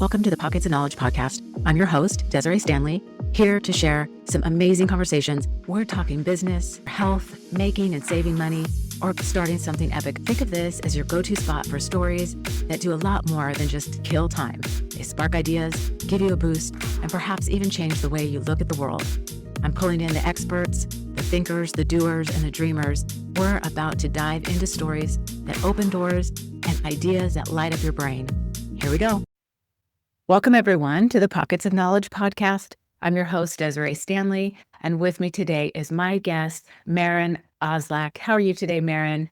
Welcome to the Pockets of Knowledge podcast. I'm your host, Desiree Stanley, here to share some amazing conversations. We're talking business, health, making and saving money, or starting something epic. Think of this as your go-to spot for stories that do a lot more than just kill time. They spark ideas, give you a boost, and perhaps even change the way you look at the world. I'm pulling in the experts, the thinkers, the doers, and the dreamers. We're about to dive into stories that open doors and ideas that light up your brain. Here we go. Welcome, everyone, to the Pockets of Knowledge podcast. I'm your host, Desiree Stanley, and with me today is my guest, Maren Oslac. How are you today, Maren?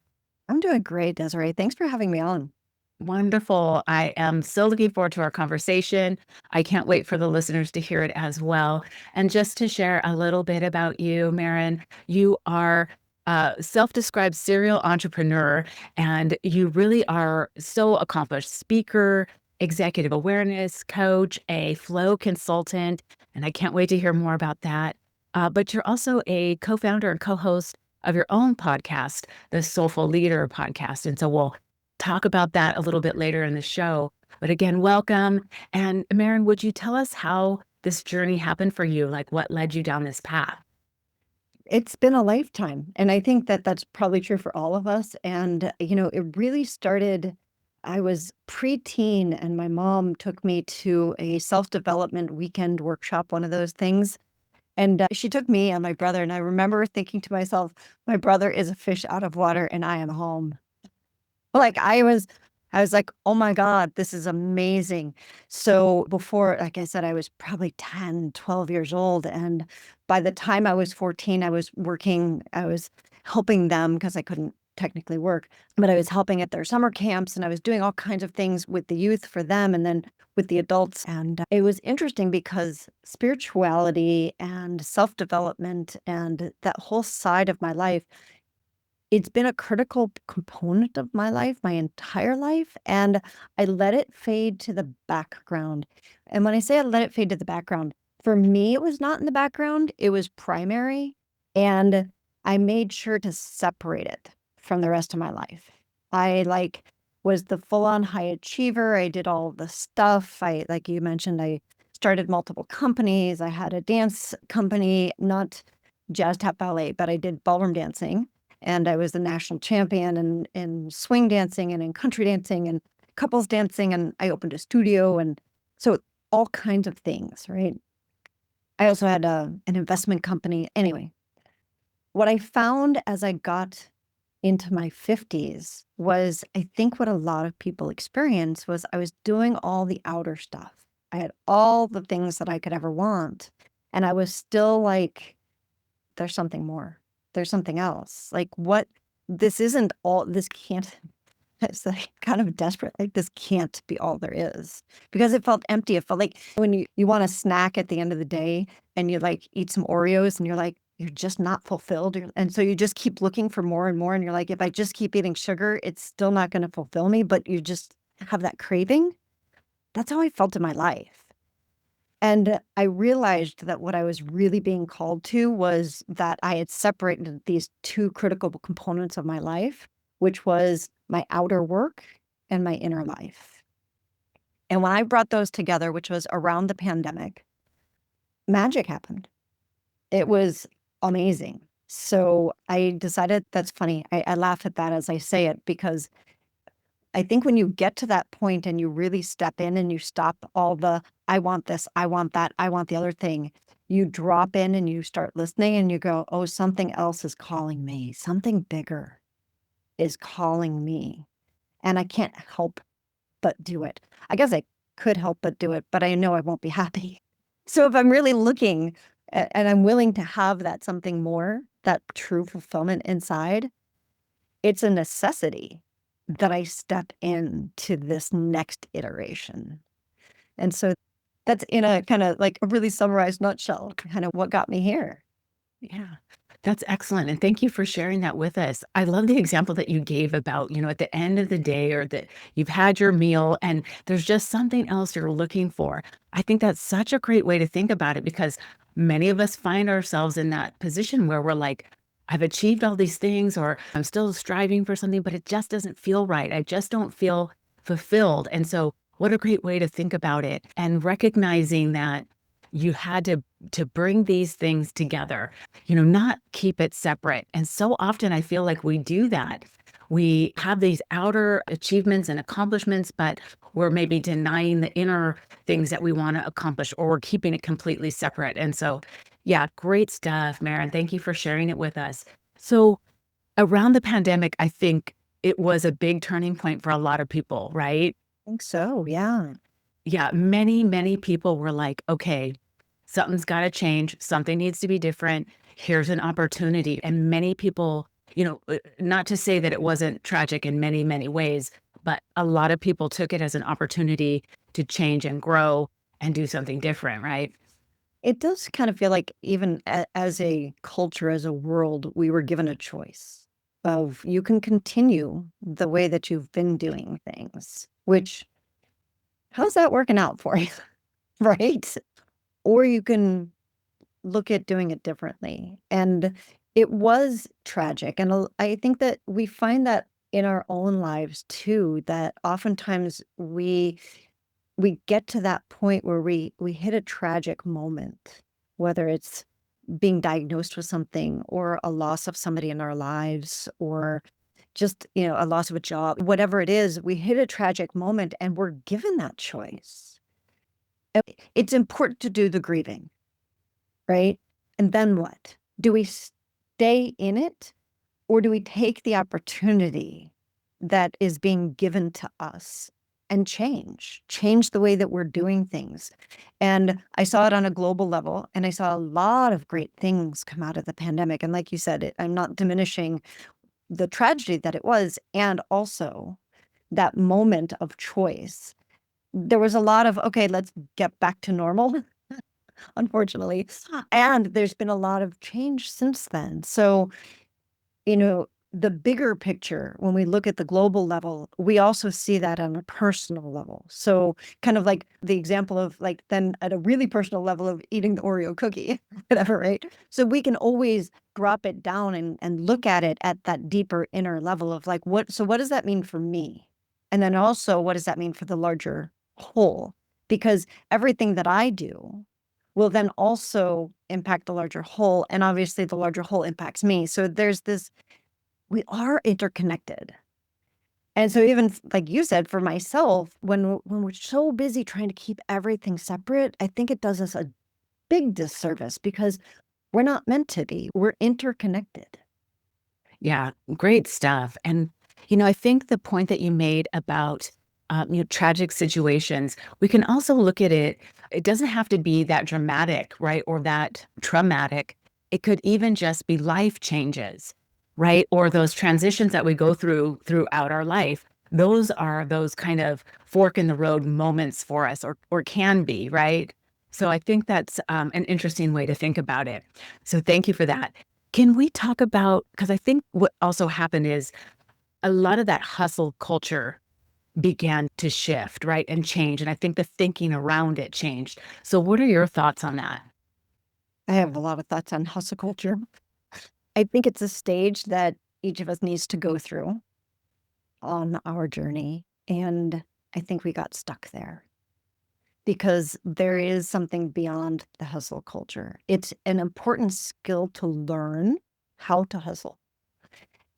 I'm doing great, Desiree. Thanks for having me on. Wonderful. I am so looking forward to our conversation. I can't wait for the listeners to hear it as well. And just to share a little bit about you, Maren, you are a self-described serial entrepreneur, and you really are so accomplished speaker, executive awareness coach, a flow consultant, and I can't wait to hear more about that. But you're also a co-founder and co-host of your own podcast, the Soulful Leader podcast. And so we'll talk about that a little bit later in the show. But again, welcome. And Maren, would you tell us how this journey happened for you? Like what led you down this path? It's been a lifetime, and I think that that's probably true for all of us. And, it really started, I was preteen, and my mom took me to a self-development weekend workshop, one of those things. And she took me and my brother, and I remember thinking to myself, my brother is a fish out of water, and I am home. Like I was like, oh my God, this is amazing. So before, like I said, I was probably 10, 12 years old. And by the time I was 14, I was working, I was helping them because I couldn't technically work, but I was helping at their summer camps, and I was doing all kinds of things with the youth for them and then with the adults. And it was interesting because spirituality and self-development and that whole side of my life, it's been a critical component of my life, my entire life, and I let it fade to the background. And when I say I let it fade to the background, for me, it was not in the background, it was primary, and I made sure to separate it from the rest of my life. I was the full-on high achiever. I did all the stuff. Like you mentioned, I started multiple companies. I had a dance company, not jazz tap ballet, but I did ballroom dancing. And I was the national champion in swing dancing and in country dancing and couples dancing. And I opened a studio. And so all kinds of things, right? I also had an investment company. Anyway, what I found as I got into my 50s was, I think what a lot of people experience was I was doing all the outer stuff. I had all the things that I could ever want. And I was still like, there's something more. There's something else. Like what, this isn't all, this can't, it's like kind of desperate. Like this can't be all there is, because it felt empty. It felt like when you want a snack at the end of the day and you like eat some Oreos and you're like, you're just not fulfilled. And so you just keep looking for more and more. And you're like, if I just keep eating sugar, it's still not going to fulfill me, but you just have that craving. That's how I felt in my life. And I realized that what I was really being called to was that I had separated these two critical components of my life, which was my outer work and my inner life. And when I brought those together, which was around the pandemic, magic happened. It was amazing. So I decided, that's funny. I laugh at that as I say it, because I think when you get to that point and you really step in and you stop all the, I want this, I want that, I want the other thing, you drop in and you start listening and you go, oh, something else is calling me. Something bigger is calling me. And I can't help but do it. I guess I could help but do it, but I know I won't be happy. So if I'm really looking and I'm willing to have that something more, that true fulfillment inside, it's a necessity that I step into this next iteration. And so that's in a kind of like a really summarized nutshell, kind of what got me here. Yeah, that's excellent. And thank you for sharing that with us. I love the example that you gave about, at the end of the day or that you've had your meal and there's just something else you're looking for. I think that's such a great way to think about it, because many of us find ourselves in that position where we're like, I've achieved all these things, or I'm still striving for something, but it just doesn't feel right. I just don't feel fulfilled. And so what a great way to think about it. And recognizing that you had to bring these things together, not keep it separate. And so often I feel like we do that. We have these outer achievements and accomplishments, but we're maybe denying the inner things that we want to accomplish, or we're keeping it completely separate. And so, yeah, great stuff, Maren. Thank you for sharing it with us. So, around the pandemic, I think it was a big turning point for a lot of people, right? I think so, yeah. Yeah, many, many people were like, okay, something's got to change. Something needs to be different. Here's an opportunity. And many people, not to say that it wasn't tragic in many, many ways, but a lot of people took it as an opportunity to change and grow and do something different, right? It does kind of feel like even as a culture, as a world, we were given a choice of you can continue the way that you've been doing things, which how's that working out for you? Right? Or you can look at doing it differently. And it was tragic. And I think that we find that in our own lives too, that oftentimes we get to that point where we hit a tragic moment, whether it's being diagnosed with something or a loss of somebody in our lives or just, a loss of a job, whatever it is, we hit a tragic moment and we're given that choice. It's important to do the grieving, right? And then what? Do we stay in it or do we take the opportunity that is being given to us and change the way that we're doing things? And I saw it on a global level, and I saw a lot of great things come out of the pandemic. And like you said, I'm not diminishing the tragedy that it was, and also that moment of choice. There was a lot of, okay, let's get back to normal, unfortunately. And there's been a lot of change since then. So, you know, the bigger picture, when we look at the global level, we also see that on a personal level. So kind of like the example of like then at a really personal level of eating the Oreo cookie, whatever, right? So we can always drop it down and look at it at that deeper inner level of like, what does that mean for me? And then also, what does that mean for the larger whole? Because everything that I do will then also impact the larger whole. And obviously the larger whole impacts me. So there's this, we are interconnected. And so even like you said, for myself, when we're so busy trying to keep everything separate, I think it does us a big disservice because we're not meant to be. We're interconnected. Yeah, great stuff. And, I think the point that you made about, tragic situations, we can also look at it. It doesn't have to be that dramatic, right? Or that traumatic. It could even just be life changes, right? Or those transitions that we go through throughout our life. Those are those kind of fork in the road moments for us, or can be, right? So I think that's an interesting way to think about it. So thank you for that. Can we talk about, because I think what also happened is a lot of that hustle culture began to shift, right? And change. And I think the thinking around it changed. So what are your thoughts on that? I have a lot of thoughts on hustle culture. I think it's a stage that each of us needs to go through on our journey. And I think we got stuck there because there is something beyond the hustle culture. It's an important skill to learn how to hustle.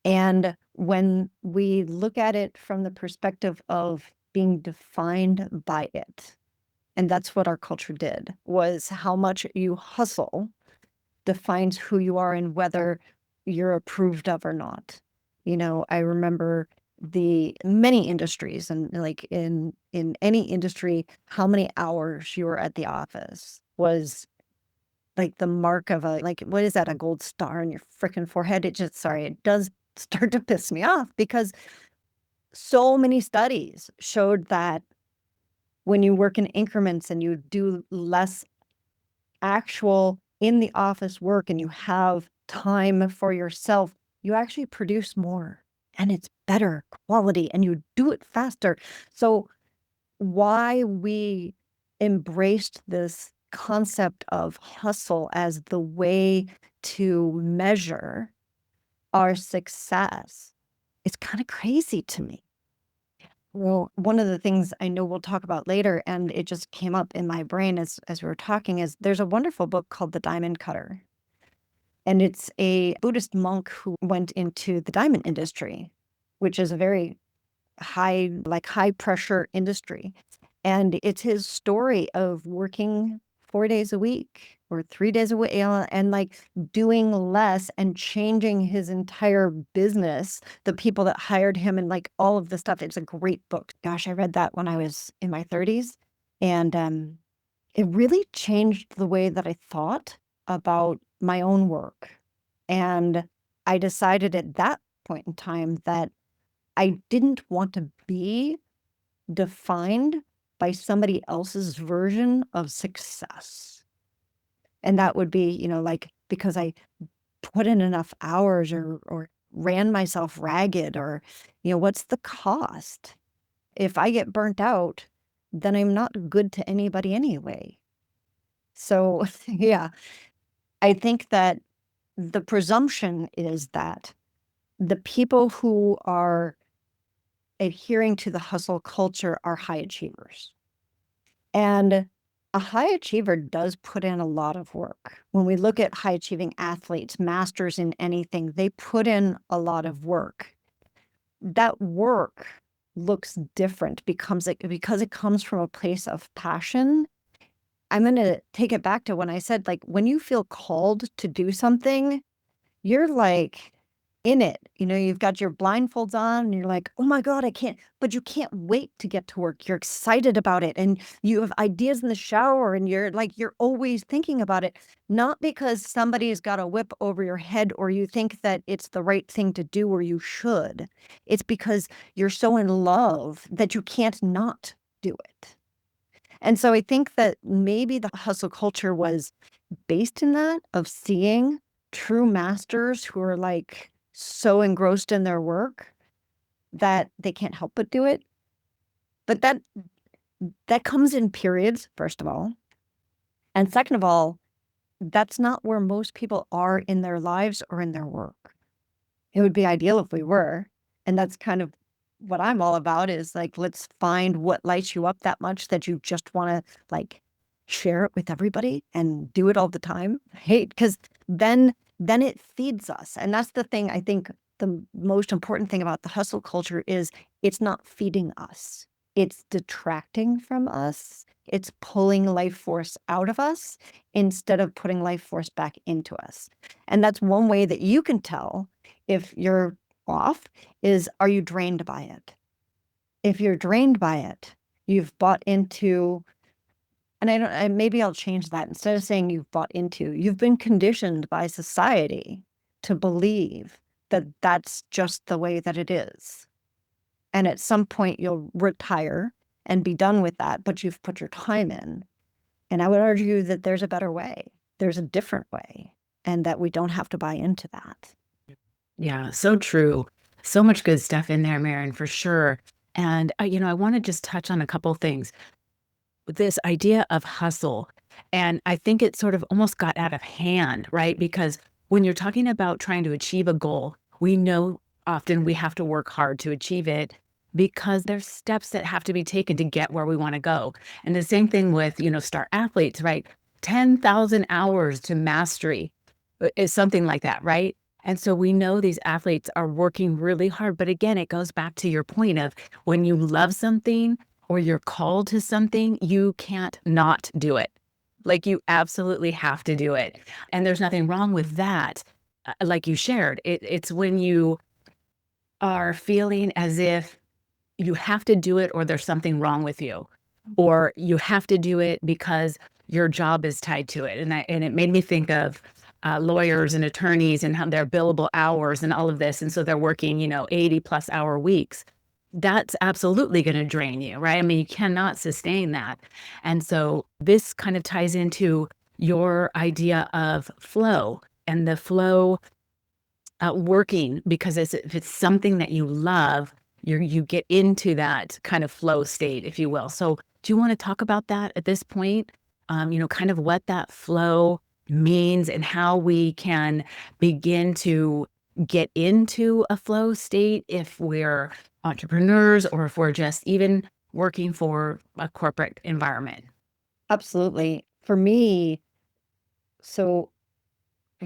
And when we look at it from the perspective of being defined by it, and that's what our culture did, was how much you hustle defines who you are and whether you're approved of or not. I remember the many industries and like in any industry, how many hours you were at the office was like the mark of a, like, what is that, a gold star on your freaking forehead? It does start to piss me off because so many studies showed that when you work in increments and you do less actual in the office work and you have time for yourself, you actually produce more and it's better quality and you do it faster. So why we embraced this concept of hustle as the way to measure our success, it's kind of crazy to me. Well, one of the things I know we'll talk about later, and it just came up in my brain as we were talking, is there's a wonderful book called The Diamond Cutter. And it's a Buddhist monk who went into the diamond industry, which is a very high pressure industry. And it's his story of working 4 days a week or 3 days a week, and like doing less and changing his entire business, the people that hired him and like all of the stuff. It's a great book. Gosh, I read that when I was in my 30s. And it really changed the way that I thought about my own work. And I decided at that point in time that I didn't want to be defined by somebody else's version of success. And that would be, like because I put in enough hours or ran myself ragged or, what's the cost? If I get burnt out, then I'm not good to anybody anyway. So, yeah, I think that the presumption is that the people who are adhering to the hustle culture are high achievers. And a high achiever does put in a lot of work. When we look at high achieving athletes, masters in anything, they put in a lot of work. That work looks different because it comes from a place of passion. I'm going to take it back to when I said, like, when you feel called to do something, you're like in it. You've got your blindfolds on and you're like, oh my God, I can't, but you can't wait to get to work. You're excited about it and you have ideas in the shower and you're always thinking about it, not because somebody's got a whip over your head or you think that it's the right thing to do or you should. It's because you're so in love that you can't not do it. And so I think that maybe the hustle culture was based in that of seeing true masters who are like so engrossed in their work that they can't help but do it. But that comes in periods, first of all. And second of all, that's not where most people are in their lives or in their work. It would be ideal if we were. And that's kind of what I'm all about is like, let's find what lights you up that much that you just want to like share it with everybody and do it all the time. Hey, because then it feeds us. And that's the thing. I think the most important thing about the hustle culture is it's not feeding us. It's detracting from us. It's pulling life force out of us instead of putting life force back into us. And that's one way that you can tell if you're off is, are you drained by it? If you're drained by it, you've bought into, and maybe I'll change that. Instead of saying you've bought into, you've been conditioned by society to believe that that's just the way that it is. And at some point you'll retire and be done with that, but you've put your time in. And I would argue that there's a better way. There's a different way, and that we don't have to buy into that. Yeah, so true. So much good stuff in there, Maren, for sure. And, I want to just touch on a couple things. This idea of hustle. And I think it sort of almost got out of hand, right? Because when you're talking about trying to achieve a goal, we know often we have to work hard to achieve it because there's steps that have to be taken to get where we want to go. And the same thing with, star athletes, right? 10,000 hours to mastery is something like that, right? And so we know these athletes are working really hard. But again, it goes back to your point of when you love something or you're called to something, you can't not do it. Like you absolutely have to do it. And there's nothing wrong with that. Like you shared, it's when you are feeling as if you have to do it or there's something wrong with you, or you have to do it because your job is tied to it. And it made me think of lawyers and attorneys and how their billable hours and all of this. And so they're working, 80+ hour weeks. That's absolutely going to drain you, right? I mean, you cannot sustain that. And so this kind of ties into your idea of flow and the flow working, because if it's something that you love, you get into that kind of flow state, if you will. So do you want to talk about that at this point? Kind of what that flow means and how we can begin to get into a flow state if we're entrepreneurs or if we're just even working for a corporate environment? Absolutely. For me, so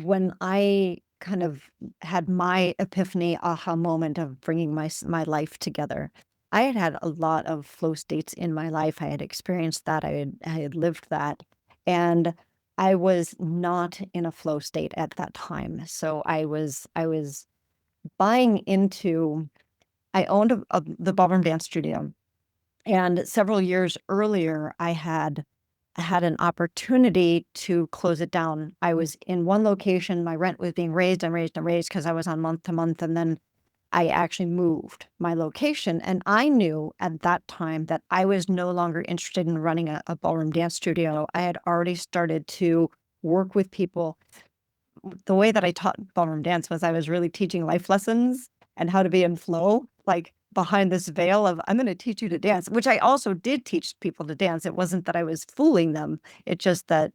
when I kind of had my epiphany aha moment of bringing my life together, I had had a lot of flow states in my life. I had experienced that. I had lived that, and I was not in a flow state at that time. So I was buying into. I owned the ballroom dance studio, and several years earlier, I had an opportunity to close it down. I was in one location, my rent was being raised and raised and raised because I was on month to month, and then I actually moved my location, and I knew at that time that I was no longer interested in running a ballroom dance studio. I had already started to work with people. The way that I taught ballroom dance was I was really teaching life lessons and how to be in flow, like behind this veil of I'm going to teach you to dance, which I also did teach people to dance. It wasn't that I was fooling them. It's just that,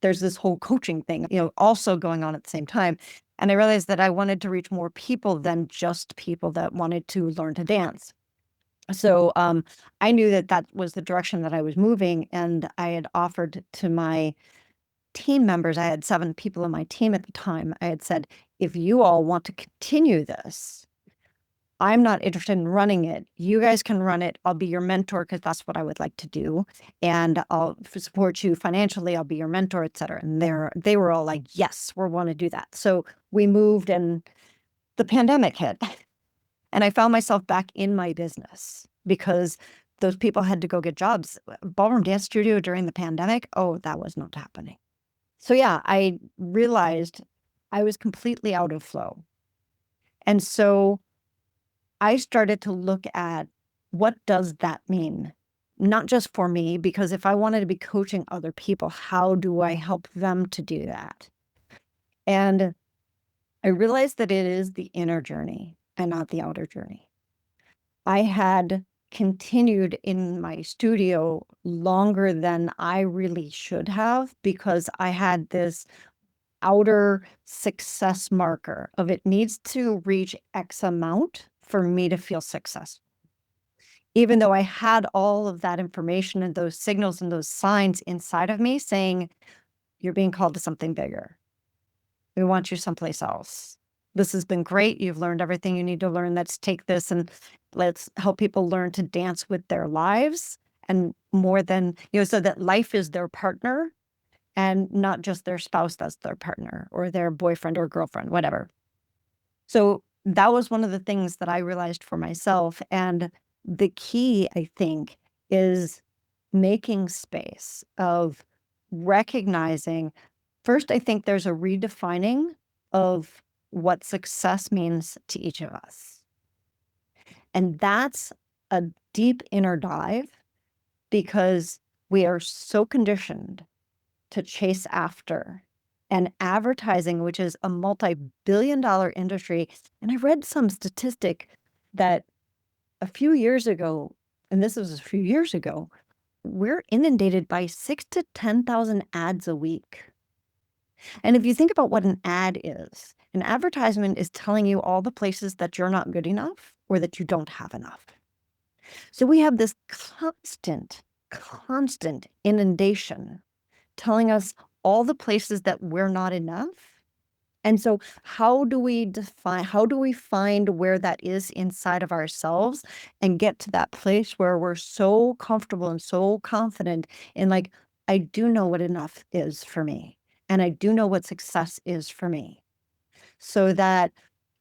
there's this whole coaching thing, also going on at the same time. And I realized that I wanted to reach more people than just people that wanted to learn to dance. So I knew that that was the direction that I was moving. And I had offered to my team members, I had 7 people on my team at the time. I had said, if you all want to continue this, I'm not interested in running it. You guys can run it. I'll be your mentor because that's what I would like to do. And I'll support you financially. I'll be your mentor, et cetera. And they were all like, yes, we want to do that. So we moved and the pandemic hit. And I found myself back in my business because those people had to go get jobs. Ballroom dance studio during the pandemic, oh, that was not happening. So yeah, I realized I was completely out of flow. And so I started to look at what does that mean? Not just for me, because if I wanted to be coaching other people, how do I help them to do that? And I realized that it is the inner journey and not the outer journey. I had continued in my studio longer than I really should have because I had this outer success marker of it needs to reach X amount for me to feel successful. Even though I had all of that information and those signals and those signs inside of me saying, you're being called to something bigger. We want you someplace else. This has been great. You've learned everything you need to learn. Let's take this and let's help people learn to dance with their lives and more than, so that life is their partner and not just their spouse that's their partner or their boyfriend or girlfriend, whatever. So that was one of the things that I realized for myself. And the key, I think, is making space of recognizing. First, I think there's a redefining of what success means to each of us. And that's a deep inner dive because we are so conditioned to chase after. And advertising, which is a multi-billion-dollar industry. And I read some statistic that a few years ago, and this was a few years ago, we're inundated by 6 to 10,000 ads a week. And if you think about what an ad is, an advertisement is telling you all the places that you're not good enough or that you don't have enough. So we have this constant inundation telling us all the places that we're not enough. And so how do we find where that is inside of ourselves and get to that place where we're so comfortable and so confident in like, I do know what enough is for me. And I do know what success is for me. So that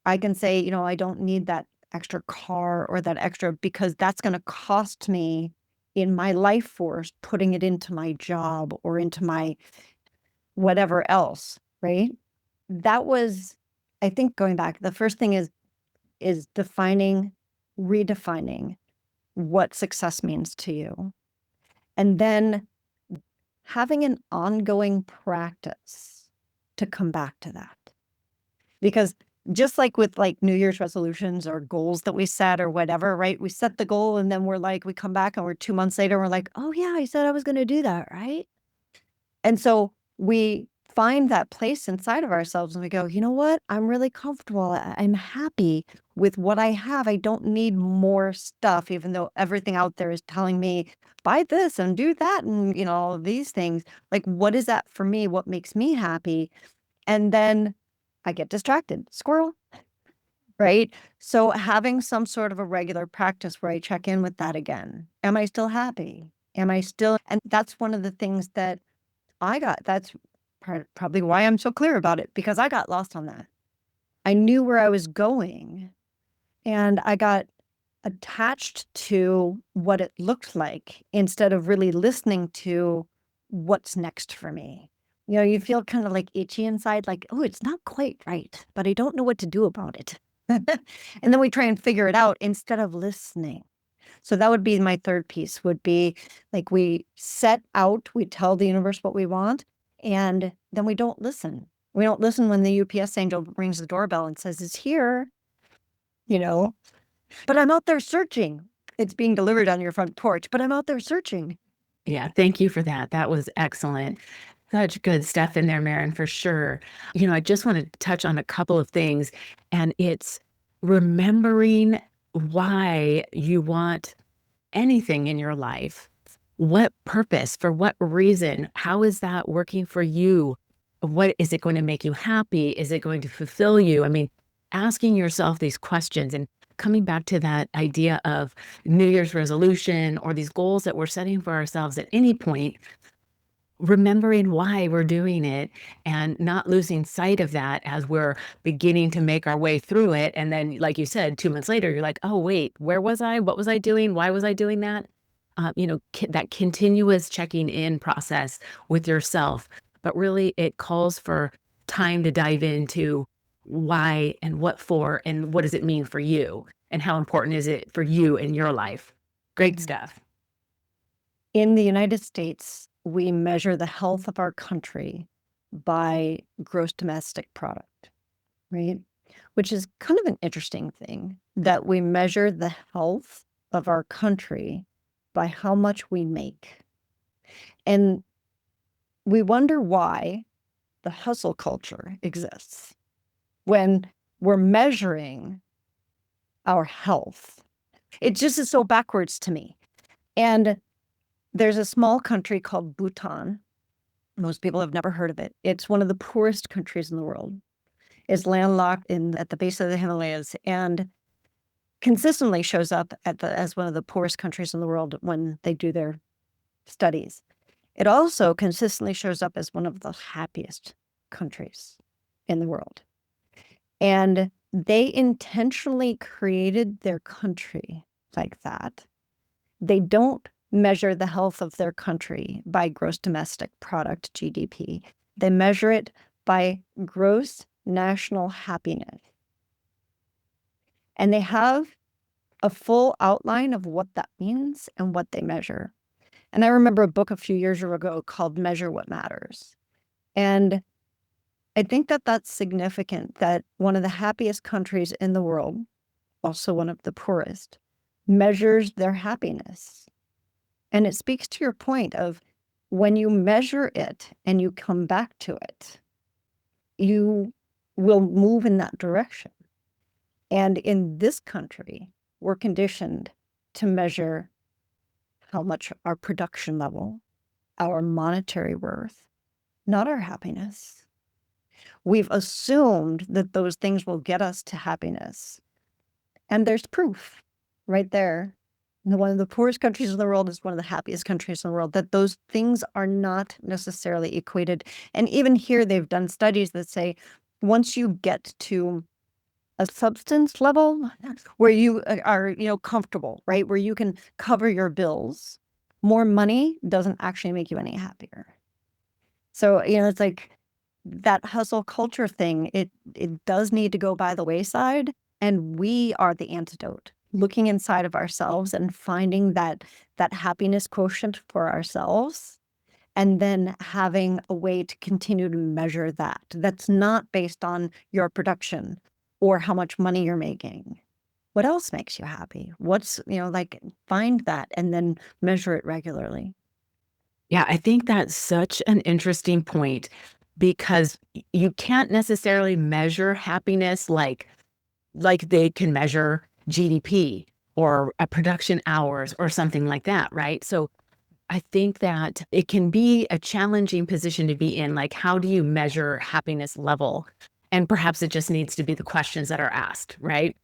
I can say, I don't need that extra car or that extra because that's going to cost me in my life force, putting it into my job or into my whatever else, right? That was, I think going back, the first thing is redefining what success means to you. And then having an ongoing practice to come back to that. Because just like with like New Year's resolutions or goals that we set or whatever, right? We set the goal and then we come back and we're 2 months later, we're like, oh yeah, I said I was going to do that, right? And so we find that place inside of ourselves and we go, you know what? I'm really comfortable. I'm happy with what I have. I don't need more stuff, even though everything out there is telling me, buy this and do that and, all of these things. Like, what is that for me? What makes me happy? And then I get distracted. Squirrel, right? So having some sort of a regular practice where I check in with that again. Am I still happy? Am I still? And that's one of the things that I got. That's probably why I'm so clear about it, because I got lost on that. I knew where I was going and I got attached to what it looked like instead of really listening to what's next for me. You feel kind of like itchy inside, like, oh, it's not quite right, but I don't know what to do about it. And then we try and figure it out instead of listening. So that would be my third piece, would be like we set out, we tell the universe what we want, and then we don't listen. We don't listen when the UPS angel rings the doorbell and says, it's here, but I'm out there searching. It's being delivered on your front porch, but I'm out there searching. Yeah, thank you for that. That was excellent. Such good stuff in there, Maren, for sure. I just want to touch on a couple of things, and it's remembering why you want anything in your life. What purpose, for what reason? How is that working for you? What is it going to make you happy? Is it going to fulfill you? I mean, asking yourself these questions and coming back to that idea of New Year's resolution or these goals that we're setting for ourselves at any point, remembering why we're doing it and not losing sight of that as we're beginning to make our way through it. And then, like you said, 2 months later, you're like, oh, wait, where was I? What was I doing? Why was I doing that? That continuous checking in process with yourself. But really, it calls for time to dive into why and what for, and what does it mean for you? And how important is it for you in your life? Great stuff. In the United States, we measure the health of our country by gross domestic product, right? Which is kind of an interesting thing, that we measure the health of our country by how much we make. And we wonder why the hustle culture exists when we're measuring our health. It just is so backwards to me. And there's a small country called Bhutan. Most people have never heard of it. It's one of the poorest countries in the world. It's landlocked at the base of the Himalayas and consistently shows up as one of the poorest countries in the world when they do their studies. It also consistently shows up as one of the happiest countries in the world. And they intentionally created their country like that. They don't measure the health of their country by gross domestic product, GDP. They measure it by gross national happiness. And they have a full outline of what that means and what they measure. And I remember a book a few years ago called Measure What Matters. And I think that that's significant, that one of the happiest countries in the world, also one of the poorest, measures their happiness. And it speaks to your point of when you measure it and you come back to it, you will move in that direction. And in this country, we're conditioned to measure how much our production level, our monetary worth, not our happiness. We've assumed that those things will get us to happiness. And there's proof right there. One of the poorest countries in the world is one of the happiest countries in the world, that those things are not necessarily equated. And even here, they've done studies that say once you get to a substance level where you are, comfortable, right? Where you can cover your bills, more money doesn't actually make you any happier. So, it's like that hustle culture thing, it does need to go by the wayside. And we are the antidote, looking inside of ourselves and finding that happiness quotient for ourselves, and then having a way to continue to measure that. That's not based on your production or how much money you're making. What else makes you happy? What's, find that and then measure it regularly. Yeah, I think that's such an interesting point. because you can't necessarily measure happiness like they can measure GDP or a production hours or something like that, right? So I think that it can be a challenging position to be in. Like, how do you measure happiness level? And perhaps it just needs to be the questions that are asked, right?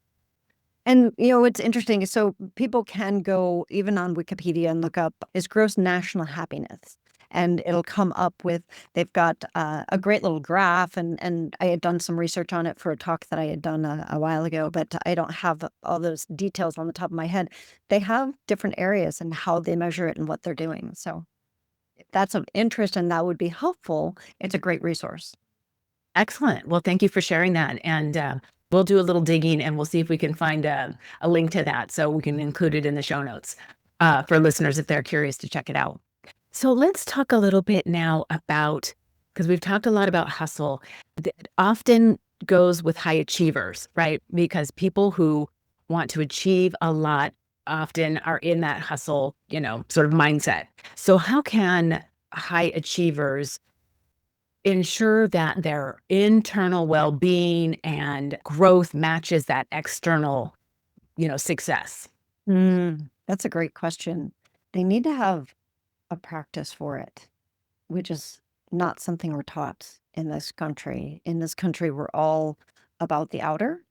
And, what's interesting is so people can go even on Wikipedia and look up is gross national happiness. And it'll come up with, they've got a great little graph. And I had done some research on it for a talk that I had done a while ago, but I don't have all those details on the top of my head. They have different areas and how they measure it and what they're doing. So if that's of interest and that would be helpful, it's a great resource. Excellent. Well, thank you for sharing that. And we'll do a little digging and we'll see if we can find a link to that so we can include it in the show notes for listeners if they're curious to check it out. So let's talk a little bit now about, because we've talked a lot about hustle, that often goes with high achievers, right? Because people who want to achieve a lot often are in that hustle, sort of mindset. So how can high achievers ensure that their internal well-being and growth matches that external, success? That's a great question. They need to have a practice for it, which is not something we're taught in this country. In this country, we're all about the outer.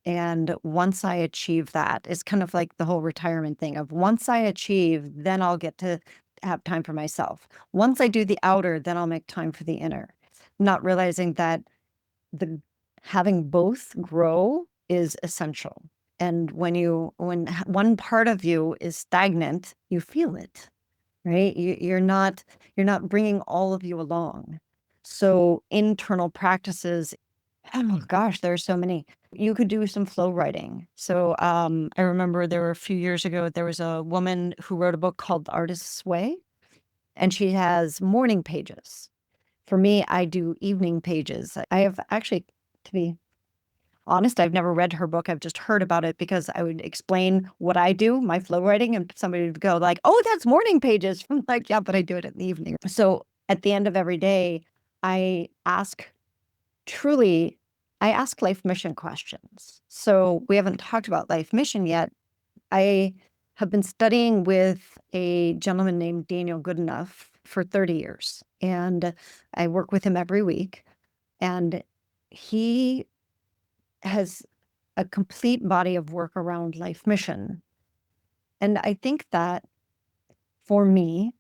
And once I achieve that, it's kind of like the whole retirement thing of once I achieve, then I'll get to have time for myself. Once I do the outer, then I'll make time for the inner. Not realizing that the having both grow is essential. And when one part of you is stagnant, you feel it, right? You're not bringing all of you along. So internal practices, oh gosh, there are so many. You could do some flow writing. So I remember there were a few years ago, there was a woman who wrote a book called The Artist's Way, and she has morning pages. For me, I do evening pages. I have actually, to be honest, I've never read her book. I've just heard about it because I would explain what I do, my flow writing, and somebody would go like, "Oh, that's morning pages." I'm like, "Yeah, but I do it in the evening." So at the end of every day, I ask truly, I ask life mission questions. So we haven't talked about life mission yet. I have been studying with a gentleman named Daniel Goodenough for 30 years, and I work with him every week. And he has a complete body of work around life mission. And I think that for me,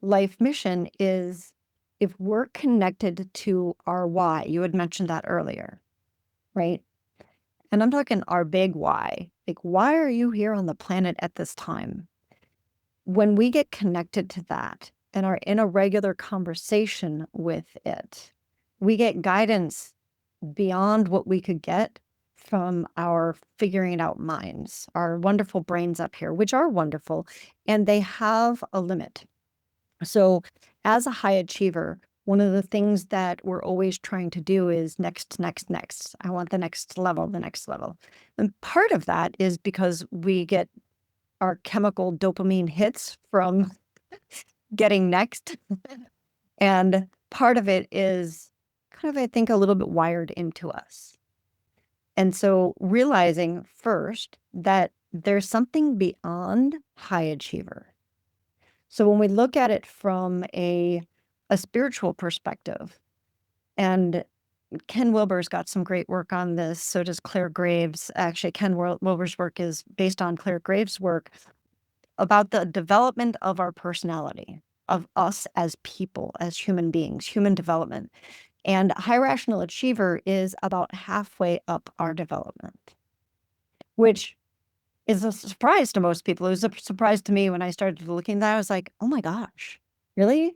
life mission is if we're connected to our why, you had mentioned that earlier, right? And I'm talking our big why. Like, why are you here on the planet at this time? When we get connected to that and are in a regular conversation with it, we get guidance beyond what we could get from our figuring it out minds, our wonderful brains up here, which are wonderful, and they have a limit. So, as a high achiever, one of the things that we're always trying to do is next, next, next. I want the next level, the next level. And part of that is because we get our chemical dopamine hits from getting next. And part of it is kind of, I think, a little bit wired into us. And so realizing first that there's something beyond high achiever. So when we look at it from a spiritual perspective, and Ken Wilber's got some great work on this, so does Claire Graves. Actually, Wilber's work is based on Claire Graves' work about the development of our personality, of us as people, as human beings, human development. And high rational achiever is about halfway up our development, which is a surprise to most people. It was a surprise to me when I started looking at that. I was like, oh my gosh, really?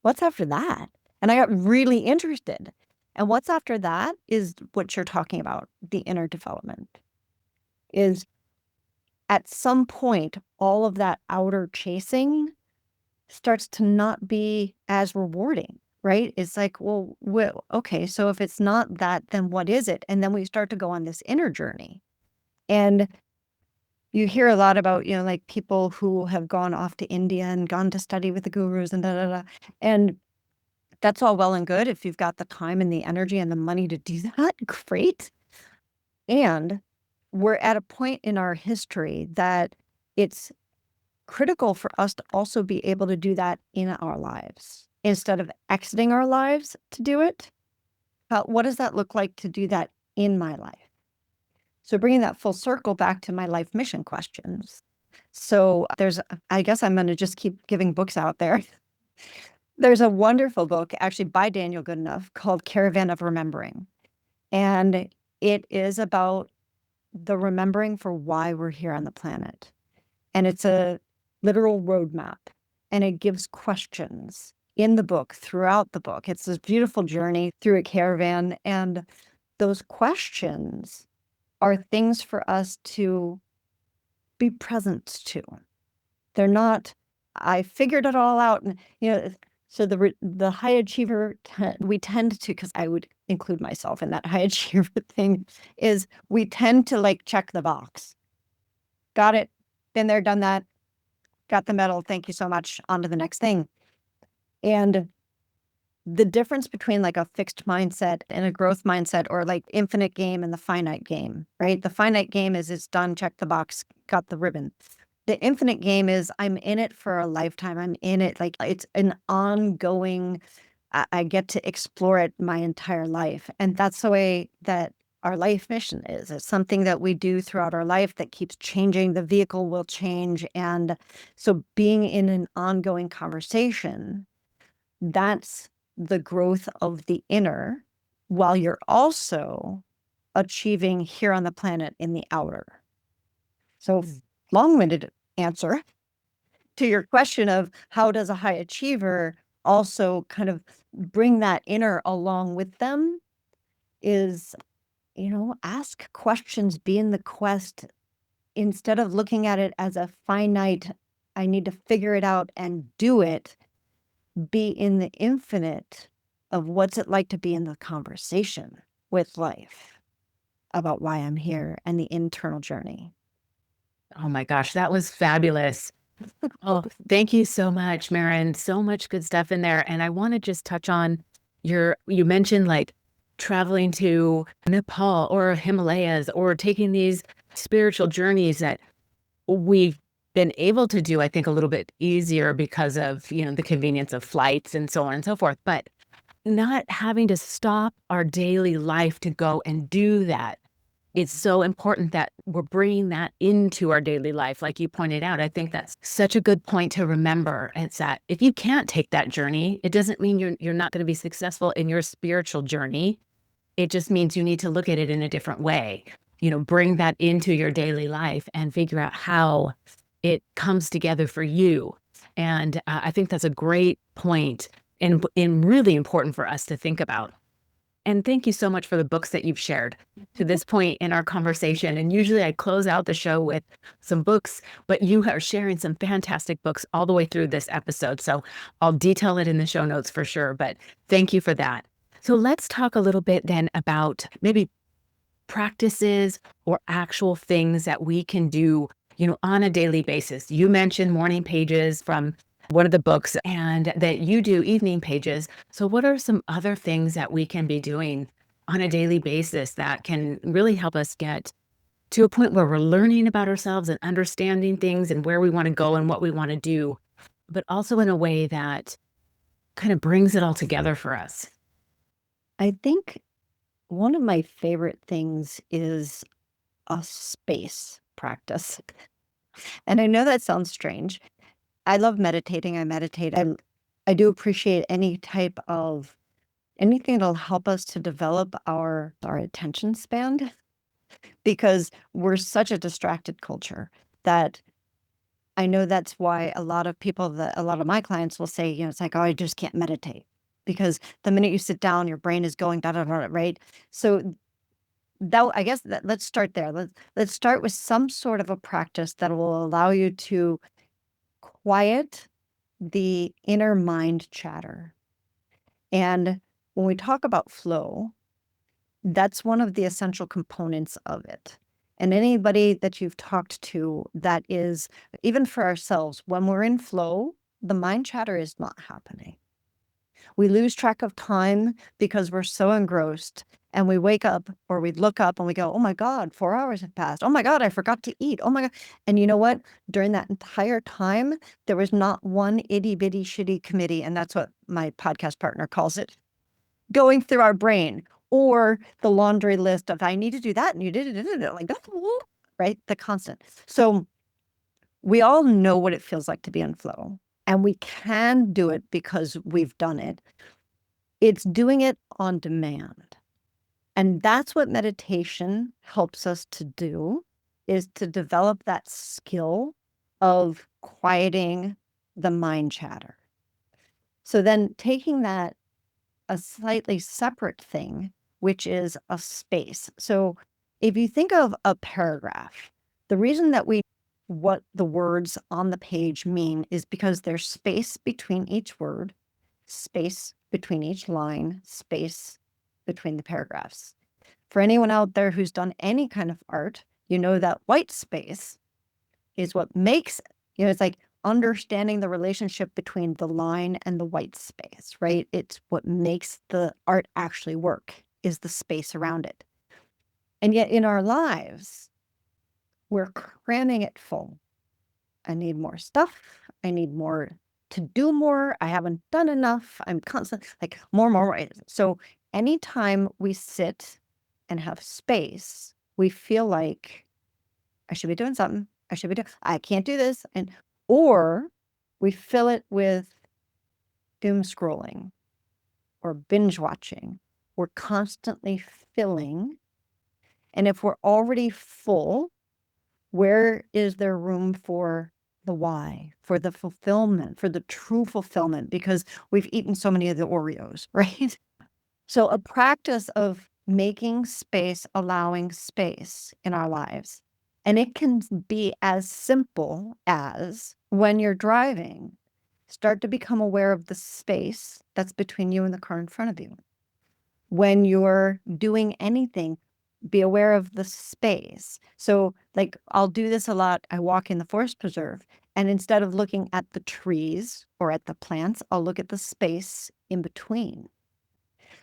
What's after that? And I got really interested. And what's after that is what you're talking about, the inner development. Is at some point, all of that outer chasing starts to not be as rewarding, right? It's like, well, okay, so if it's not that, then what is it? And then we start to go on this inner journey. And you hear a lot about, like people who have gone off to India and gone to study with the gurus and da da da. And That's all well and good. If you've got the time and the energy and the money to do that, great. And we're at a point in our history that it's critical for us to also be able to do that in our lives instead of exiting our lives to do it. What does that look like to do that in my life? So bringing that full circle back to my life mission questions. So I guess I'm going to just keep giving books out there. There's a wonderful book actually by Daniel Goodenough called Caravan of Remembering. And it is about the remembering for why we're here on the planet. And it's a literal roadmap. And it gives questions in the book, throughout the book. It's this beautiful journey through a caravan. And those questions are things for us to be present to. They're not, I figured it all out. And, so the high achiever, we tend to, because I would include myself in that high achiever thing, is we tend to like check the box. Got it. Been there, done that. Got the medal. Thank you so much. On to the next thing. And the difference between like a fixed mindset and a growth mindset, or like infinite game and the finite game, right? The finite game is it's done, check the box, got the ribbon. The infinite game is I'm in it for a lifetime. I'm in it like it's an ongoing, I get to explore it my entire life. And that's the way that our life mission is. It's something that we do throughout our life that keeps changing. The vehicle will change. And so being in an ongoing conversation, that's the growth of the inner, while you're also achieving here on the planet in the outer. So long-winded answer to your question of how does a high achiever also kind of bring that inner along with them is, ask questions, be in the quest, instead of looking at it as a finite, I need to figure it out and do it, be in the infinite of what's it like to be in the conversation with life about why I'm here and the internal journey. Oh my gosh, that was fabulous. Oh, thank you so much, Maren. So much good stuff in there. And I want to just touch on you mentioned like traveling to Nepal or Himalayas or taking these spiritual journeys that we've been able to do, I think, a little bit easier because of, the convenience of flights and so on and so forth. But not having to stop our daily life to go and do that. It's so important that we're bringing that into our daily life. Like you pointed out, I think that's such a good point to remember. It's that if you can't take that journey, it doesn't mean you're not going to be successful in your spiritual journey. It just means you need to look at it in a different way. Bring that into your daily life and figure out how it comes together for you. And I think that's a great point and really important for us to think about. And thank you so much for the books that you've shared to this point in our conversation. And usually I close out the show with some books, but you are sharing some fantastic books all the way through this episode. So I'll detail it in the show notes for sure, but thank you for that. So let's talk a little bit then about maybe practices or actual things that we can do, on a daily basis. You mentioned morning pages from one of the books and that you do evening pages. So what are some other things that we can be doing on a daily basis that can really help us get to a point where we're learning about ourselves and understanding things and where we want to go and what we want to do, but also in a way that kind of brings it all together for us? I think one of my favorite things is a space practice. And I know that sounds strange. I love meditating. I meditate. I do appreciate anything that'll help us to develop our attention span, because we're such a distracted culture that I know that's why a lot of my clients will say, it's like, oh, I just can't meditate, because the minute you sit down, your brain is going da da da, right? So I guess that let's start there. Let's start with some sort of a practice that will allow you to quiet the inner mind chatter. And when we talk about flow, that's one of the essential components of it. And anybody that you've talked to, that is, even for ourselves, when we're in flow, the mind chatter is not happening. We lose track of time because we're so engrossed, and we wake up or we look up and we go, oh my God, 4 hours have passed. Oh my God, I forgot to eat. Oh my God. And you know what? During that entire time, there was not one itty bitty shitty committee. And that's what my podcast partner calls it, going through our brain, or the laundry list of I need to do that and you did it like that, right? The constant. So we all know what it feels like to be in flow, and we can do it because we've done it. It's doing it on demand. And that's what meditation helps us to do, is to develop that skill of quieting the mind chatter. So then taking that a slightly separate thing, which is a space. So if you think of a paragraph, the reason that what the words on the page mean is because there's space between each word, space between each line, space between the paragraphs. For anyone out there who's done any kind of art, you know that white space is what makes, it's like understanding the relationship between the line and the white space, right? It's what makes the art actually work, is the space around it. And yet in our lives, we're cramming it full. I need more stuff. I need more to do more. I haven't done enough. I'm constant, like more. So anytime we sit and have space, we feel like I should be doing something. I can't do this. Or we fill it with doom scrolling or binge watching. We're constantly filling. And if we're already full, where is there room for the why, for the fulfillment, for the true fulfillment? Because we've eaten so many of the Oreos, right? So a practice of making space, allowing space in our lives. And it can be as simple as when you're driving, start to become aware of the space that's between you and the car in front of you. When you're doing anything, be aware of the space. So like I'll do this a lot. I walk in the forest preserve, and instead of looking at the trees or at the plants, I'll look at the space in between.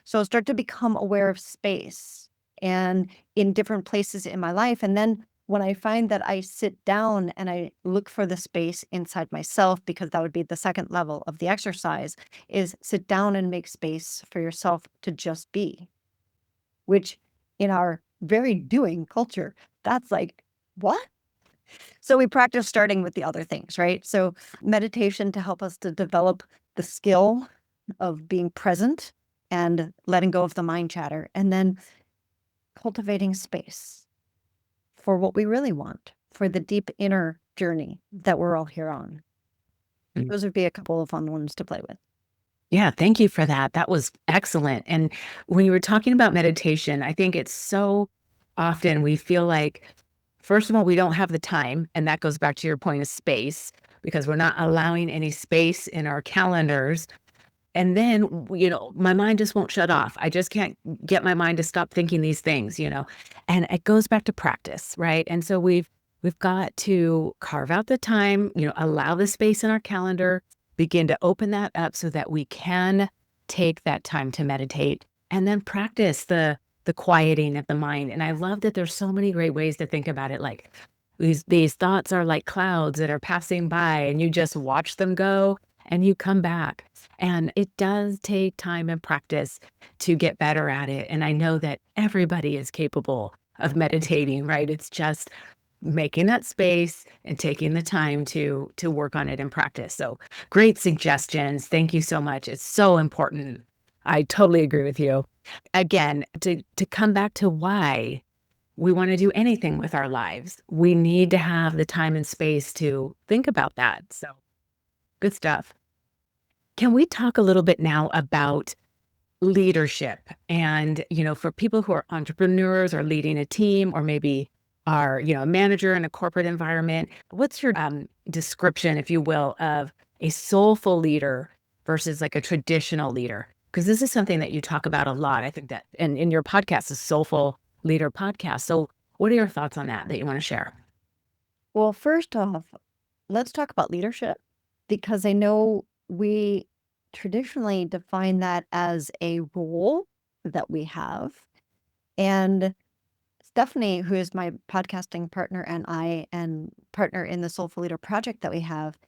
So I'll start to become aware of space and in different places in my life. And then when I find that I sit down and I look for the space inside myself, because that would be the second level of the exercise, is sit down and make space for yourself to just be, which in our very doing culture, that's like, what? So we practice starting with the other things, right? So meditation to help us to develop the skill of being present and letting go of the mind chatter, and then cultivating space for what we really want, for the deep inner journey that we're all here on. Mm. Those would be a couple of fun ones to play with. Yeah, thank you for that. That was excellent. And when you were talking about meditation, I think it's so often we feel like, first of all, we don't have the time. And that goes back to your point of space, because we're not allowing any space in our calendars. And then, my mind just won't shut off. I just can't get my mind to stop thinking these things, and it goes back to practice, right? And so we've got to carve out the time, allow the space in our calendar, begin to open that up so that we can take that time to meditate, and then practice the quieting of the mind. And I love that there's so many great ways to think about it. Like these thoughts are like clouds that are passing by, and you just watch them go and you come back. And it does take time and practice to get better at it. And I know that everybody is capable of meditating, right? It's just making that space and taking the time to work on it and practice. So great suggestions. Thank you so much. It's so important. I totally agree with you. Again, to come back to why we want to do anything with our lives, we need to have the time and space to think about that. So good stuff. Can we talk a little bit now about leadership? And, for people who are entrepreneurs or leading a team, or maybe are, a manager in a corporate environment, what's your description, if you will, of a soulful leader versus like a traditional leader? Because this is something that you talk about a lot. I think that, and in your podcast, the Soulful Leader podcast. So what are your thoughts on that you want to share? Well, first off, let's talk about leadership, because I know we traditionally define that as a role that we have. And Stephanie, who is my podcasting partner, and partner in the Soulful Leader project that we have,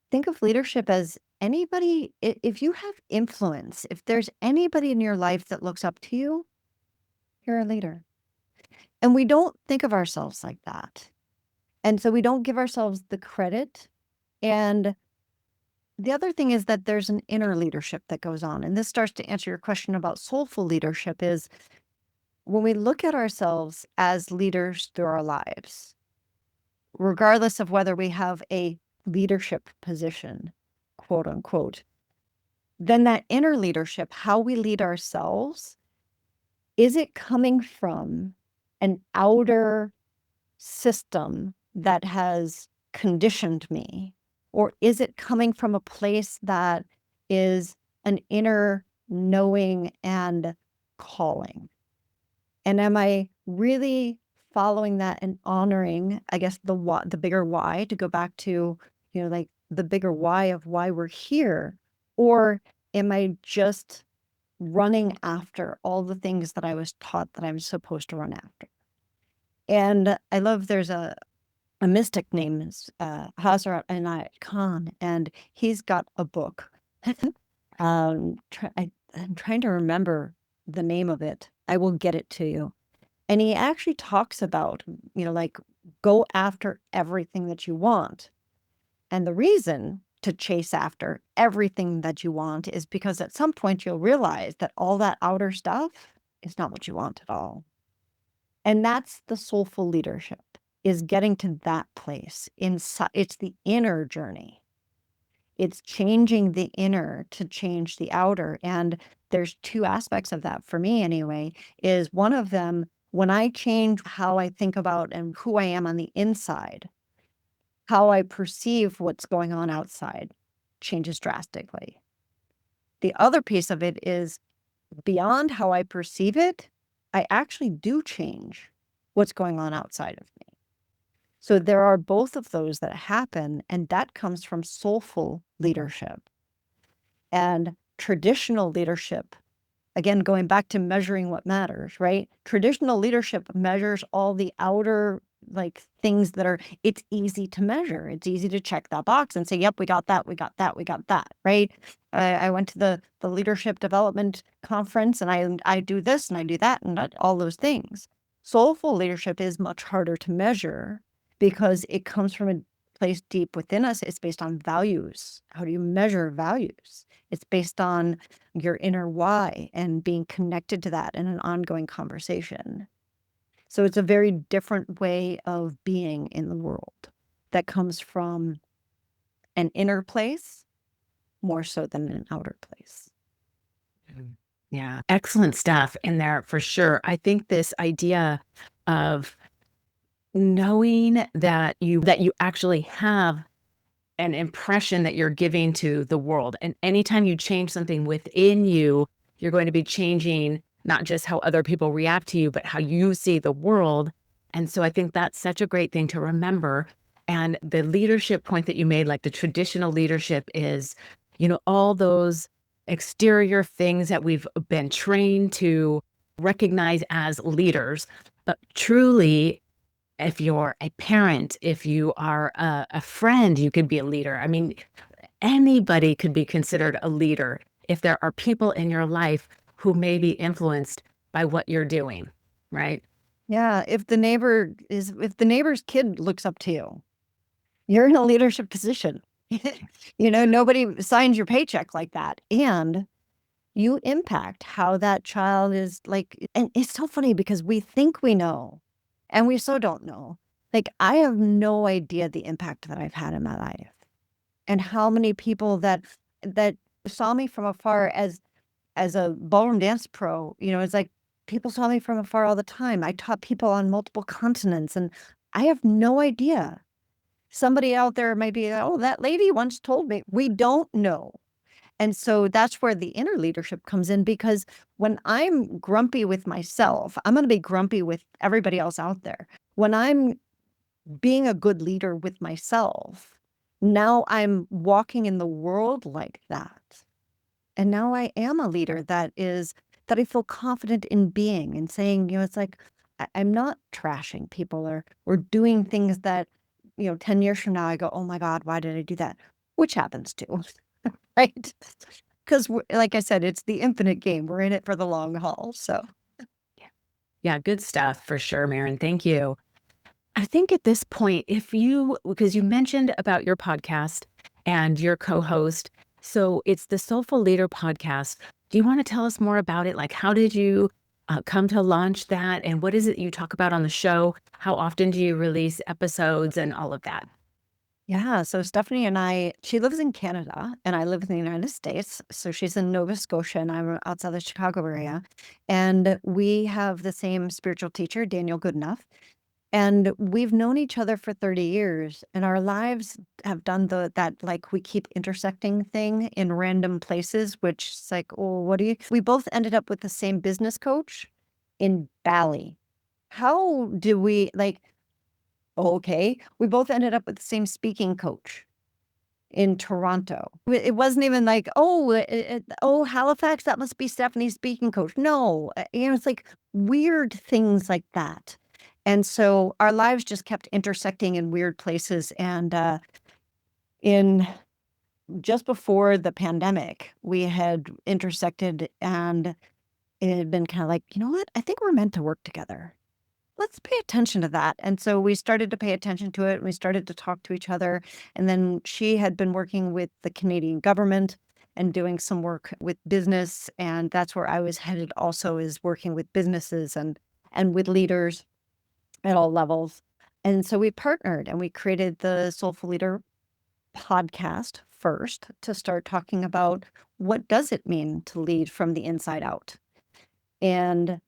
think of leadership as anybody, if you have influence, if there's anybody in your life that looks up to you, you're a leader. And we don't think of ourselves like that. And so we don't give ourselves the credit. And the other thing is that there's an inner leadership that goes on. And this starts to answer your question about soulful leadership is when we look at ourselves as leaders through our lives, regardless of whether we have a leadership position, quote unquote, then that inner leadership, how we lead ourselves, is it coming from an outer system that has conditioned me? Or is it coming from a place that is an inner knowing and calling? And am I really following that and honoring, I guess, the bigger why, to go back to, like the bigger why of why we're here? Or am I just running after all the things that I was taught that I'm supposed to run after? And I love there's a mystic named Hazrat Inayat Khan, and he's got a book. I'm trying to remember the name of it. I will get it to you. And he actually talks about, like, go after everything that you want. And the reason to chase after everything that you want is because at some point you'll realize that all that outer stuff is not what you want at all. And that's the soulful leadership, is getting to that place. It's the inner journey. It's changing the inner to change the outer. And there's two aspects of that for me anyway, is one of them, when I change how I think about and who I am on the inside, how I perceive what's going on outside changes drastically. The other piece of it is beyond how I perceive it, I actually do change what's going on outside of me. So there are both of those that happen, and that comes from soulful leadership. And traditional leadership, again, going back to measuring what matters, right? Traditional leadership measures all the outer things that it's easy to measure. It's easy to check that box and say, yep, we got that, we got that, we got that, right? I went to the leadership development conference, and I do this and I do that and all those things. Soulful leadership is much harder to measure because it comes from a place deep within us. It's based on values. How do you measure values? It's based on your inner why and being connected to that in an ongoing conversation. So it's a very different way of being in the world that comes from an inner place more so than an outer place. Yeah, excellent stuff in there for sure. I think this idea of knowing that you actually have an impression that you're giving to the world, and anytime you change something within you, you're going to be changing not just how other people react to you, but how you see the world. And so I think that's such a great thing to remember. And the leadership point that you made, like the traditional leadership is, all those exterior things that we've been trained to recognize as leaders. But truly, if you're a parent, if you are a friend, you could be a leader. I mean, anybody could be considered a leader if there are people in your life who may be influenced by what you're doing, right? Yeah, if the neighbor's kid looks up to you, you're in a leadership position. Nobody signs your paycheck like that. And you impact how that child is like. And it's so funny because we think we know, and we so don't know. Like, I have no idea the impact that I've had in my life, and how many people that saw me from afar as a ballroom dance pro. It's like people saw me from afar all the time. I taught people on multiple continents, and I have no idea. Somebody out there might be, oh, that lady once told me. We don't know. And so that's where the inner leadership comes in, because when I'm grumpy with myself, I'm going to be grumpy with everybody else out there. When I'm being a good leader with myself, now I'm walking in the world like that. And now I am a leader that I feel confident in being and saying, it's like I'm not trashing people or doing things that, 10 years from now I go, oh my God, why did I do that? Which happens too, right? Because like I said, it's the infinite game. We're in it for the long haul. So Yeah, good stuff for sure, Maren. Thank you. I think at this point, because you mentioned about your podcast and your co-host, so it's the Soulful Leader podcast. Do you want to tell us more about it? Like, how did you come to launch that? And what is it you talk about on the show? How often do you release episodes and all of that? yeah, so Stephanie and she lives in Canada and I live in the United States. So she's in Nova Scotia and I'm outside the Chicago area. And we have the same spiritual teacher, Daniel Goodenough. And we've known each other for 30 years and our lives have done that like we keep intersecting thing in random places, which is like, oh, we both ended up with the same business coach in Bali. How do we like, oh, okay, we both ended up with the same speaking coach in Toronto. It wasn't even like, oh, Halifax, that must be Stephanie's speaking coach. No, it's like weird things like that. And so our lives just kept intersecting in weird places. And in just before the pandemic, we had intersected and it had been kind of like, you know what? I think we're meant to work together. Let's pay attention to that. And so we started to pay attention to it and we started to talk to each other. And then she had been working with the Canadian government and doing some work with business. And that's where I was headed also, is working with businesses and with leaders at all levels. And so we partnered and we created the Soulful Leader podcast first to start talking about what does it mean to lead from the inside out. And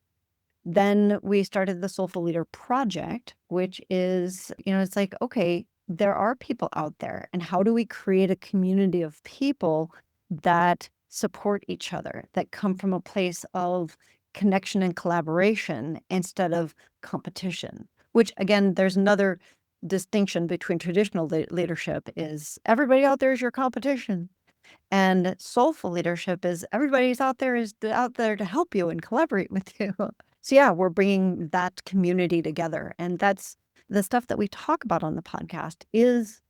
then we started the Soulful Leader Project, which is, it's like, okay, there are people out there, and how do we create a community of people that support each other, that come from a place of connection and collaboration instead of competition? Which, again, there's another distinction between traditional leadership is everybody out there is your competition. And soulful leadership is everybody's out there to help you and collaborate with you. So yeah, we're bringing that community together. And that's the stuff that we talk about on the podcast is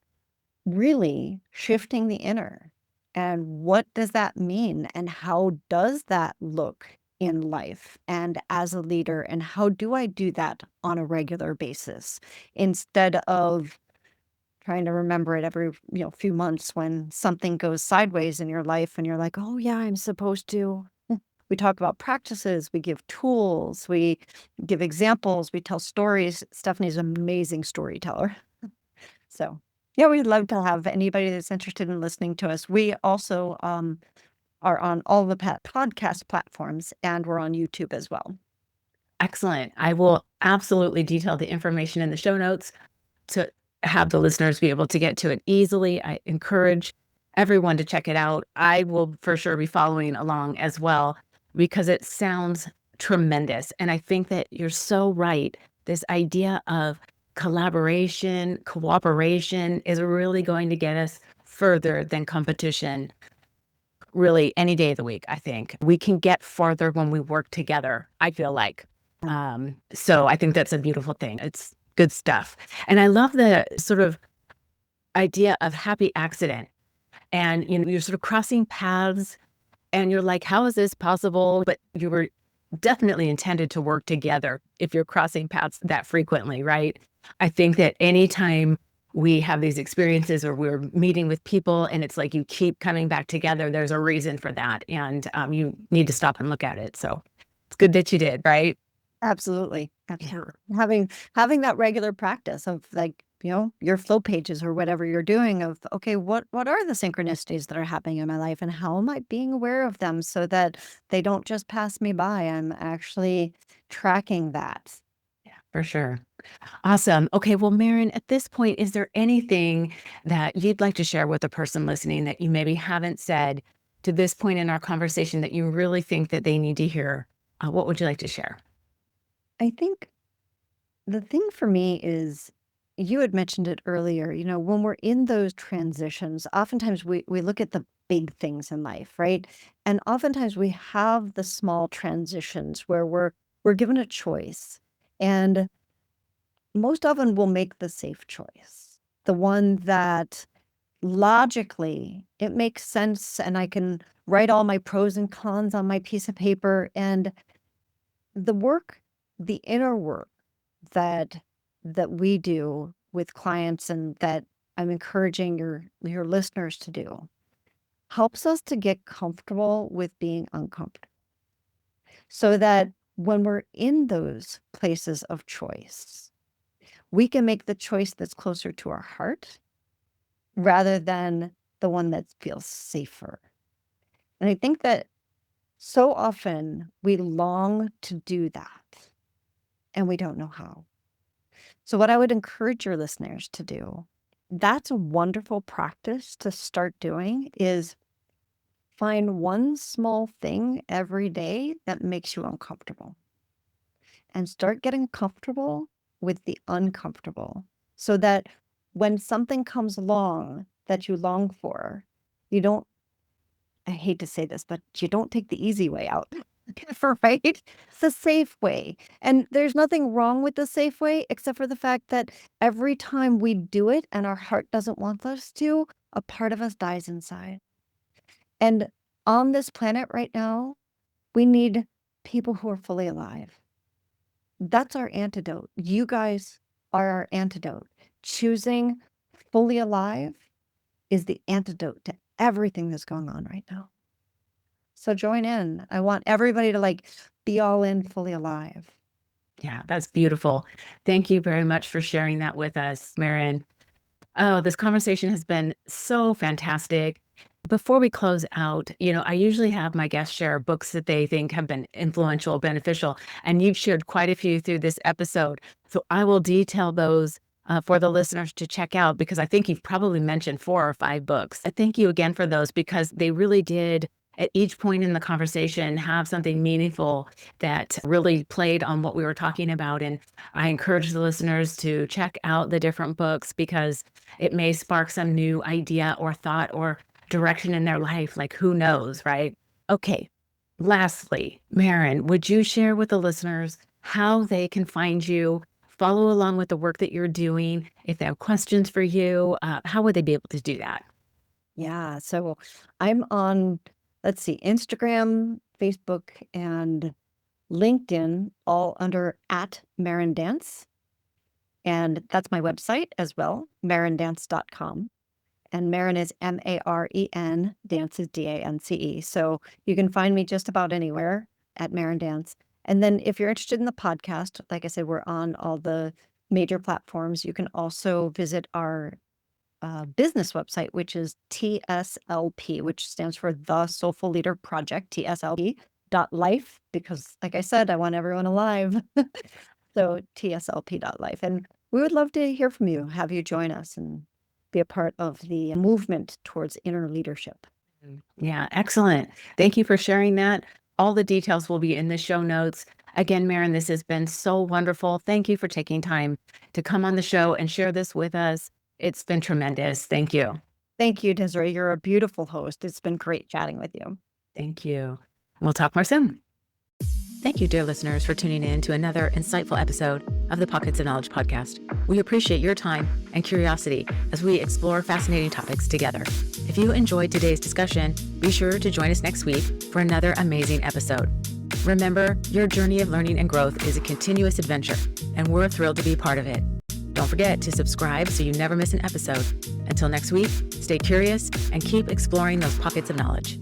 really shifting the inner. And what does that mean? And how does that look in life and as a leader? And how do I do that on a regular basis instead of trying to remember it every, few months when something goes sideways in your life and you're like, oh yeah, I'm supposed to. We talk about practices, we give tools, we give examples, we tell stories. Stephanie's an amazing storyteller. So yeah, we'd love to have anybody that's interested in listening to us. We also are on all the podcast platforms and we're on YouTube as well. Excellent. I will absolutely detail the information in the show notes to have the listeners be able to get to it easily. I encourage everyone to check it out. I will for sure be following along as well because it sounds tremendous. And I think that you're so right. This idea of collaboration, cooperation is really going to get us further than competition, really any day of the week. I think we can get farther when we work together, I feel like. So I think that's a beautiful thing. It's good stuff. And I love the sort of idea of happy accident. And you're sort of crossing paths and you're like, how is this possible? But you were definitely intended to work together if you're crossing paths that frequently, right? I think that anytime we have these experiences or we're meeting with people and it's like you keep coming back together, there's a reason for that. And you need to stop and look at it. So it's good that you did, right? Absolutely. Absolutely. Having that regular practice of like, your flow pages or whatever you're doing of, okay, what are the synchronicities that are happening in my life and how am I being aware of them so that they don't just pass me by? I'm actually tracking that. Yeah, for sure. Awesome. Okay. Well, Maren, at this point, is there anything that you'd like to share with the person listening that you maybe haven't said to this point in our conversation that you really think that they need to hear? What would you like to share? I think the thing for me is you had mentioned it earlier, when we're in those transitions, oftentimes we look at big things in life, right? And oftentimes we have the small transitions where we're given a choice, and most often we'll make the safe choice, the one that logically it makes sense, and I can write all my pros and cons on my piece of paper. And the work, the inner work that we do with clients and that I'm encouraging your listeners to do helps us to get comfortable with being uncomfortable, so that when we're in those places of choice, we can make the choice that's closer to our heart rather than the one that feels safer. And I think that so often we long to do that and we don't know how. So, what I would encourage your listeners to do, that's a wonderful practice to start doing, is find one small thing every day that makes you uncomfortable and start getting comfortable with the uncomfortable, so that when something comes along that you long for, you don't, I hate to say this, but you don't take the easy way out. Right? It's the safe way. And there's nothing wrong with the safe way, except for the fact that every time we do it and our heart doesn't want us to, a part of us dies inside. And on this planet right now, we need people who are fully alive. That's our antidote. You guys are our antidote. Choosing fully alive is the antidote to everything that's going on right now. So join in. I want everybody to be all in, fully alive. Yeah, that's beautiful. Thank you very much for sharing that with us, Maren. Oh, this conversation has been so fantastic. Before we close out, I usually have my guests share books that they think have been influential, beneficial, and you've shared quite a few through this episode. So I will detail those for the listeners to check out, because I think you've probably mentioned 4 or 5 books. I thank you again for those, because they really did, at each point in the conversation, have something meaningful that really played on what we were talking about. And I encourage the listeners to check out the different books, because it may spark some new idea or thought or direction in their life. Who knows, right? Okay. Lastly, Maren, would you share with the listeners how they can find you, follow along with the work that you're doing? If they have questions for you, how would they be able to do that? Yeah. So I'm on, let's see, Instagram, Facebook, and LinkedIn, all under @MarenDance. And that's my website as well, marendance.com. And Maren is Maren, Dance is Dance. So you can find me just about anywhere at Maren Dance. And then if you're interested in the podcast, like I said, we're on all the major platforms. You can also visit our business website, which is TSLP, which stands for the Soulful Leader Project, TSLP.life, because like I said, I want everyone alive. So TSLP.life. And we would love to hear from you, have you join us and be a part of the movement towards inner leadership. Yeah, excellent. Thank you for sharing that. All the details will be in the show notes. Again, Maren, this has been so wonderful. Thank you for taking time to come on the show and share this with us. It's been tremendous. Thank you. Thank you, Desiree. You're a beautiful host. It's been great chatting with you. Thank you. We'll talk more soon. Thank you, dear listeners, for tuning in to another insightful episode of the Pockets of Knowledge podcast. We appreciate your time and curiosity as we explore fascinating topics together. If you enjoyed today's discussion, be sure to join us next week for another amazing episode. Remember, your journey of learning and growth is a continuous adventure, and we're thrilled to be part of it. Don't forget to subscribe so you never miss an episode. Until next week, stay curious and keep exploring those pockets of knowledge.